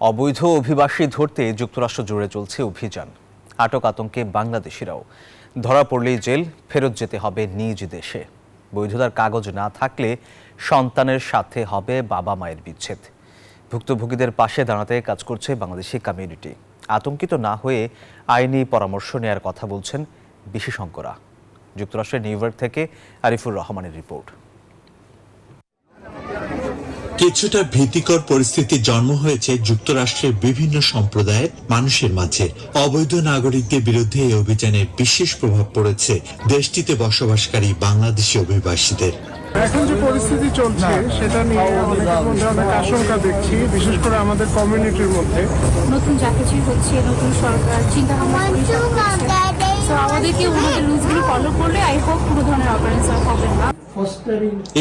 অবৈধ অভিবাসী ধরতে যুক্তরাষ্ট্র জুড়ে চলছে অভিযান। আটক আতঙ্কে বাংলাদেশিরাও। ধরা পড়লেই জেল, ফেরত যেতে হবে নিজ দেশে। বৈধতার কাগজ না থাকলে সন্তানের সাথে হবে বাবা মায়ের বিচ্ছেদ। ভুক্তভোগীদের পাশে দাঁড়াতে কাজ করছে বাংলাদেশি কমিউনিটি। আতঙ্কিত না হয়ে আইনি পরামর্শ নেয়ার কথা বলছেন বিশেষজ্ঞরা। যুক্তরাষ্ট্রের নিউ ইয়র্ক থেকে আরিফুর রহমানের রিপোর্ট। কিছুটা ভীতিকর পরিস্থিতির জন্ম হয়েছে যুক্তরাষ্ট্রের বিভিন্ন সম্প্রদায়ের মানুষের মাঝে। অবৈধ নাগরিকদের বিরুদ্ধে এই অভিযানের বিশেষ প্রভাব পড়েছে দেশটিতে বসবাসকারী বাংলাদেশি অভিবাসীদের। এখন যে পরিস্থিতি চলছে সেটা নিয়ে অনেকের মধ্যে অনেক আশঙ্কা দেখছি, বিশেষ করে আমাদের কমিউনিটির মধ্যে। নতুন যা কিছু হচ্ছে, নতুন সরকার চিন্তা ভাবনা আমাদেরকে ওনাদের রুলসগুলো ফলো করলে আই হোপ কোনো ধরনের অপারেশন হবে না।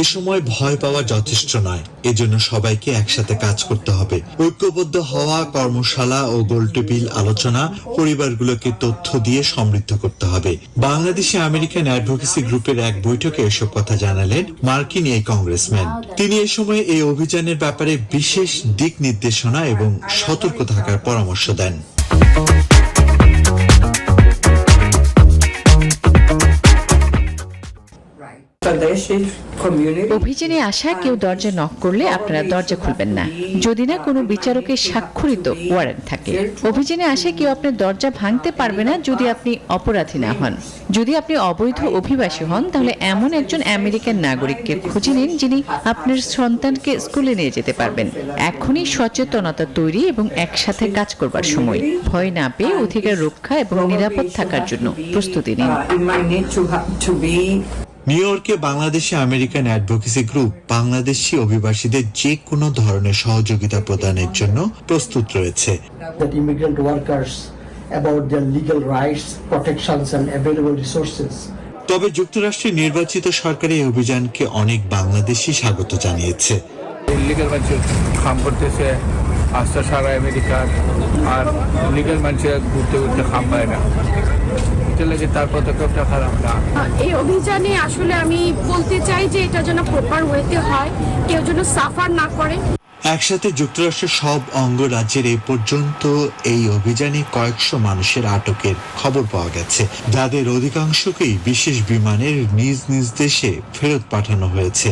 এ সময় ভয় পাওয়া যথেষ্ট নয়, এজন্য সবাইকে একসাথে কাজ করতে হবে। ঐক্যবদ্ধ হওয়া, কর্মশালা ও গোলটেবিল আলোচনা, পরিবারগুলোকে তথ্য দিয়ে সমৃদ্ধ করতে হবে। বাংলাদেশে আমেরিকান অ্যাডভোকেসি গ্রুপের এক বৈঠকে এসব কথা জানালেন মার্কিন এই কংগ্রেসম্যান। তিনি এ সময় এই অভিযানের ব্যাপারে বিশেষ দিক নির্দেশনা এবং সতর্ক থাকার পরামর্শ দেন। অভিযানে আসা কেউ দরজা নক করলে আপনারা দরজা খুলবেন না, যদি না কোনো বিচারকের স্বাক্ষরিত ওয়ারেন্ট থাকে। অভিযানে আসে কেউ আপনার দরজা ভাঙতে পারবে না যদি আপনি অপরাধী না হন। যদি আপনি অবৈধ অভিবাসী হন, তাহলে এমন একজন আমেরিকান নাগরিককে খুঁজে নিন যিনি আপনার সন্তানকে স্কুলে নিয়ে যেতে পারবেন। এখনই সচেতনতা তৈরি এবং একসাথে কাজ করবার সময়। ভয় না পেয়ে অধিকার রক্ষা এবং নিরাপদ থাকার জন্য প্রস্তুতি নিন। নিউ ইয়র্কে Bangladeshi American advocacy group Bangladeshi অভিবাসীদের যে কোনো ধরনের সহযোগিতা প্রদানের জন্য প্রস্তুত রয়েছে। তবে যুক্তরাষ্ট্রের নির্বাচিত সরকার এই অভিযানকে অনেক বাংলাদেশি স্বাগত জানিয়েছে। ইলিগাল মানুষ কাম করতেছে আস্থা সারা আমেরিকার, আর লিগাল মানুষের ঘুরতে ঘুরতে খাম পায় না। তার পদক্ষেপটা খারাপ না। এই অভিযানে আসলে আমি বলতে চাই যে এটা যেন প্রপার ওয়েতে হয়, কেউ যেন সাফার না করে। একসাথে যুক্তরাষ্ট্রের সব অঙ্গরাজ্যের এ পর্যন্ত এই অভিযানে কয়েকশো মানুষের আটকের খবর পাওয়া গেছে, যাদের অধিকাংশকেই বিশেষ বিমানের নিজ নিজ দেশে ফেরত পাঠানো হয়েছে।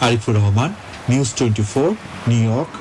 Arifur Rahman, news 24, new York.